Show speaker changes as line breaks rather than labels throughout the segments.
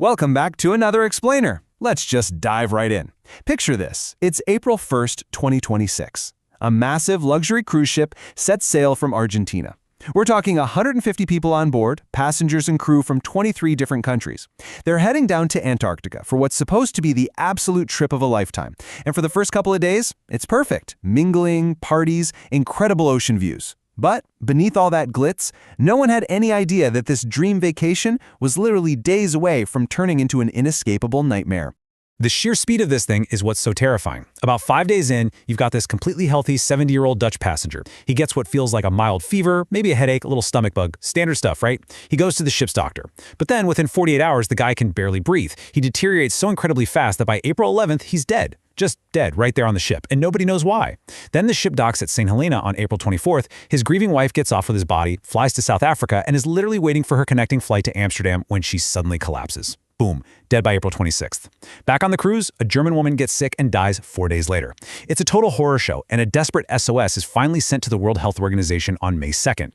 Welcome back to another explainer. Let's just dive right in. Picture this. It's April 1st, 2026. A massive luxury cruise ship sets sail from Argentina. We're talking 150 people on board, passengers and crew from 23 different countries. They're heading down to Antarctica for what's supposed to be the absolute trip of a lifetime. And for the first couple of days, it's perfect. Mingling, parties, incredible ocean views. But beneath all that glitz, no one had any idea that this dream vacation was literally days away from turning into an inescapable nightmare.
The sheer speed of this thing is what's so terrifying. About 5 days in, you've got this completely healthy 70-year-old Dutch passenger. He gets what feels like a mild fever, maybe a headache, a little stomach bug, standard stuff, right? He goes to the ship's doctor. But then within 48 hours, the guy can barely breathe. He deteriorates so incredibly fast that by April 11th, he's dead. Just dead right there on the ship, and nobody knows why. Then the ship docks at St. Helena on April 24th. His grieving wife gets off with his body, flies to South Africa, and is literally waiting for her connecting flight to Amsterdam when she suddenly collapses. Boom, dead by April 26th. Back on the cruise, a German woman gets sick and dies 4 days later. It's a total horror show, and a desperate SOS is finally sent to the World Health Organization on May 2nd.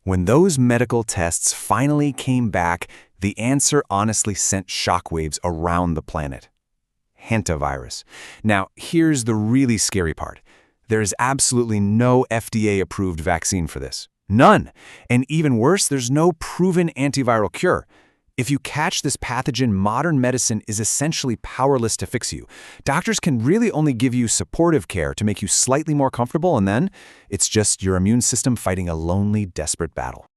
When those medical tests finally came back, the answer honestly sent shockwaves around the planet. Hantavirus. Now, here's the really scary part. There is absolutely no FDA-approved vaccine for this. None. And even worse, there's no proven antiviral cure. If you catch this pathogen, modern medicine is essentially powerless to fix you. Doctors can really only give you supportive care to make you slightly more comfortable, and then it's just your immune system fighting a lonely, desperate battle.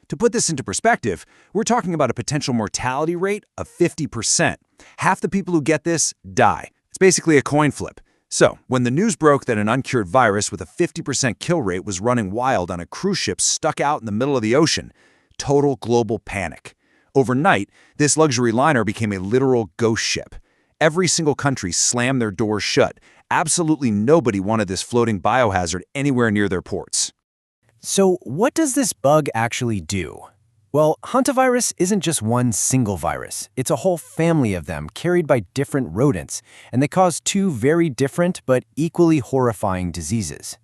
To put this into perspective, we're talking about a potential mortality rate of 50%. Half the people who get this die. It's basically a coin flip. So, when the news broke that an uncured virus with a 50% kill rate was running wild on a cruise ship stuck out in the middle of the ocean, total global panic. Overnight, this luxury liner became a literal ghost ship. Every single country slammed their doors shut. Absolutely nobody wanted this floating biohazard anywhere near their ports.
So what does this bug actually do? Well, Hantavirus isn't just one single virus. It's a whole family of them carried by different rodents, and they cause two very different but equally horrifying diseases.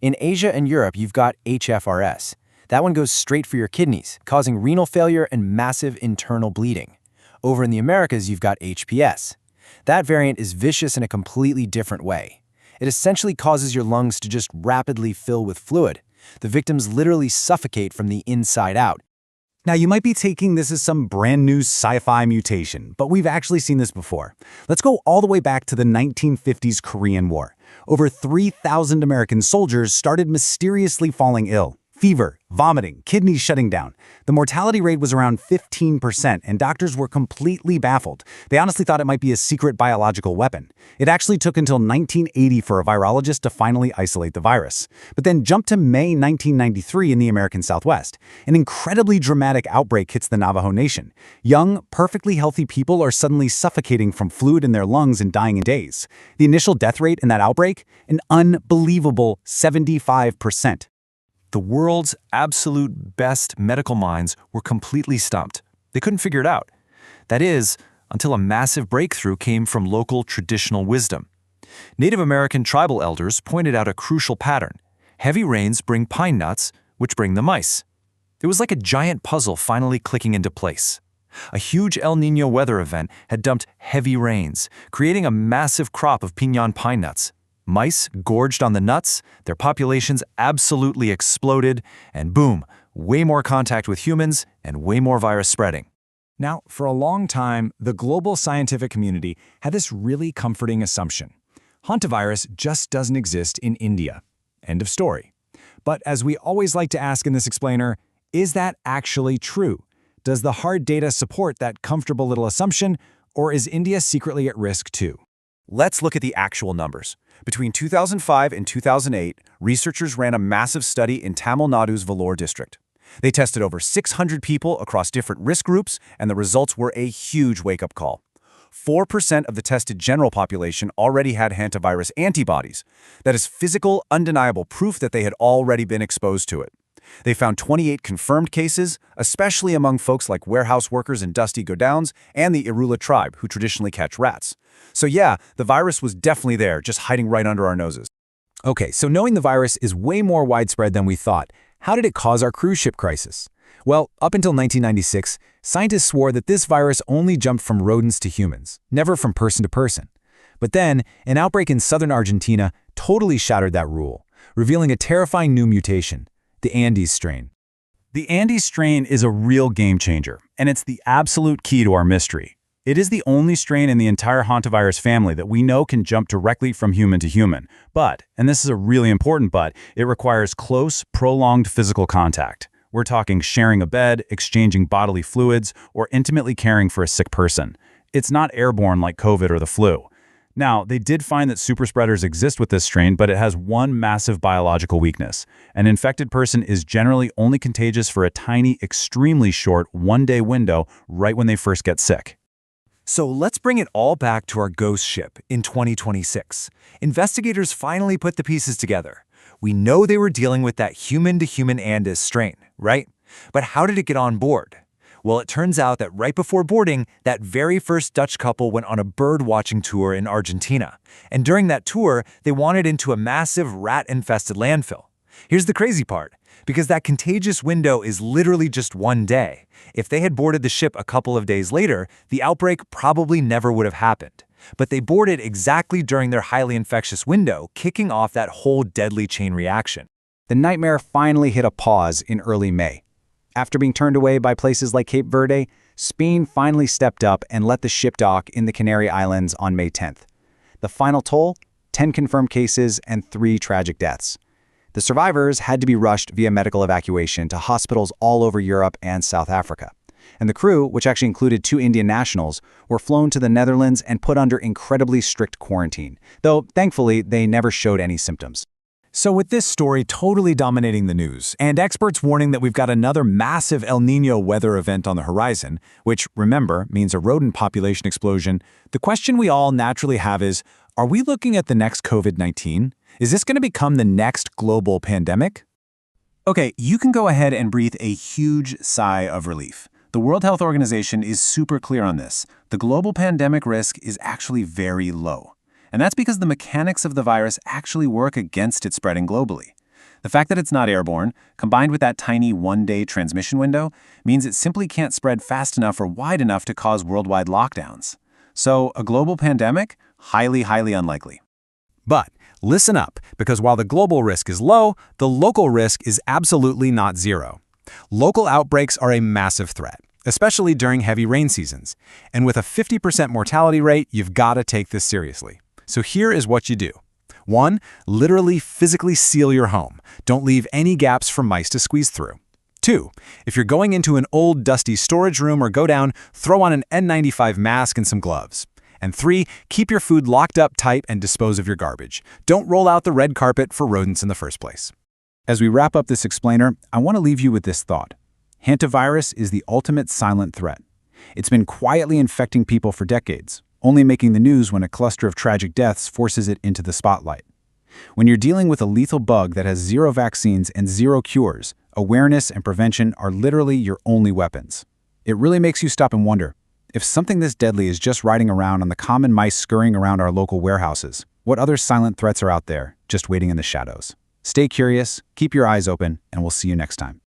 In Asia and Europe, you've got HFRS. That one goes straight for your kidneys, causing renal failure and massive internal bleeding. Over in the Americas, you've got HPS. That variant is vicious in a completely different way. It essentially causes your lungs to just rapidly fill with fluid. The victims literally suffocate from the inside out.
Now, you might be taking this as some brand new sci-fi mutation, but we've actually seen this before. Let's go all the way back to the 1950s Korean War. Over 3,000 American soldiers started mysteriously falling ill. Fever, vomiting, kidneys shutting down. The mortality rate was around 15%, and doctors were completely baffled. They honestly thought it might be a secret biological weapon. It actually took until 1980 for a virologist to finally isolate the virus. But then jump to May 1993 in the American Southwest. An incredibly dramatic outbreak hits the Navajo Nation. Young, perfectly healthy people are suddenly suffocating from fluid in their lungs and dying in days. The initial death rate in that outbreak? An unbelievable 75%.
The world's absolute best medical minds were completely stumped. They couldn't figure it out. That is, until a massive breakthrough came from local traditional wisdom. Native American tribal elders pointed out a crucial pattern. Heavy rains bring pine nuts, which bring the mice. It was like a giant puzzle finally clicking into place. A huge El Niño weather event had dumped heavy rains, creating a massive crop of piñon pine nuts. Mice gorged on the nuts, their populations absolutely exploded, and boom, way more contact with humans and way more virus spreading.
Now, for a long time, the global scientific community had this really comforting assumption. Hantavirus just doesn't exist in India. End of story. But as we always like to ask in this explainer, is that actually true? Does the hard data support that comfortable little assumption, or is India secretly at risk too?
Let's look at the actual numbers. Between 2005 and 2008, researchers ran a massive study in Tamil Nadu's Vellore district. They tested over 600 people across different risk groups, and the results were a huge wake-up call. 4% of the tested general population already had hantavirus antibodies. That is physical, undeniable proof that they had already been exposed to it. They found 28 confirmed cases, especially among folks like warehouse workers in dusty godowns and the Irula tribe, who traditionally catch rats. So yeah, the virus was definitely there, just hiding right under our noses.
Okay, so knowing the virus is way more widespread than we thought, how did it cause our cruise ship crisis?
Well, up until 1996, scientists swore that this virus only jumped from rodents to humans, never from person to person. But then, an outbreak in southern Argentina totally shattered that rule, revealing a terrifying new mutation, the Andes strain.
The Andes strain is a real game changer, and it's the absolute key to our mystery. It is the only strain in the entire hantavirus family that we know can jump directly from human to human. But, and this is a really important but, it requires close, prolonged physical contact. We're talking sharing a bed, exchanging bodily fluids, or intimately caring for a sick person. It's not airborne like COVID or the flu. Now, they did find that superspreaders exist with this strain, but it has one massive biological weakness. An infected person is generally only contagious for a tiny, extremely short, one-day window right when they first get sick.
So let's bring it all back to our ghost ship in 2026. Investigators finally put the pieces together. We know they were dealing with that human-to-human Andes strain, right? But how did it get on board? Well, it turns out that right before boarding, that very first Dutch couple went on a bird-watching tour in Argentina. And during that tour, they wandered into a massive rat-infested landfill. Here's the crazy part. Because that contagious window is literally just one day. If they had boarded the ship a couple of days later, the outbreak probably never would have happened. But they boarded exactly during their highly infectious window, kicking off that whole deadly chain reaction.
The nightmare finally hit a pause in early May. After being turned away by places like Cape Verde, Spain finally stepped up and let the ship dock in the Canary Islands on May 10th. The final toll? 10 confirmed cases and 3 tragic deaths. The survivors had to be rushed via medical evacuation to hospitals all over Europe and South Africa. And the crew, which actually included 2 Indian nationals, were flown to the Netherlands and put under incredibly strict quarantine, though thankfully they never showed any symptoms.
So with this story totally dominating the news, and experts warning that we've got another massive El Niño weather event on the horizon, which, remember, means a rodent population explosion, the question we all naturally have is, are we looking at the next COVID-19? Is this going to become the next global pandemic?
Okay, you can go ahead and breathe a huge sigh of relief. The World Health Organization is super clear on this. The global pandemic risk is actually very low. And that's because the mechanics of the virus actually work against it spreading globally. The fact that it's not airborne, combined with that tiny one-day transmission window, means it simply can't spread fast enough or wide enough to cause worldwide lockdowns. So, a global pandemic? Highly, highly unlikely.
But listen up, because while the global risk is low, the local risk is absolutely not zero. Local outbreaks are a massive threat, especially during heavy rain seasons. And with a 50% mortality rate, you've got to take this seriously. So here is what you do. 1. Literally physically seal your home. Don't leave any gaps for mice to squeeze through. 2. If you're going into an old, dusty storage room or go down, throw on an N95 mask and some gloves. And 3. Keep your food locked up tight and dispose of your garbage. Don't roll out the red carpet for rodents in the first place.
As we wrap up this explainer, I want to leave you with this thought. Hantavirus is the ultimate silent threat. It's been quietly infecting people for decades, only making the news when a cluster of tragic deaths forces it into the spotlight. When you're dealing with a lethal bug that has 0 vaccines and 0 cures, awareness and prevention are literally your only weapons. It really makes you stop and wonder, if something this deadly is just riding around on the common mice scurrying around our local warehouses, what other silent threats are out there, just waiting in the shadows? Stay curious, keep your eyes open, and we'll see you next time.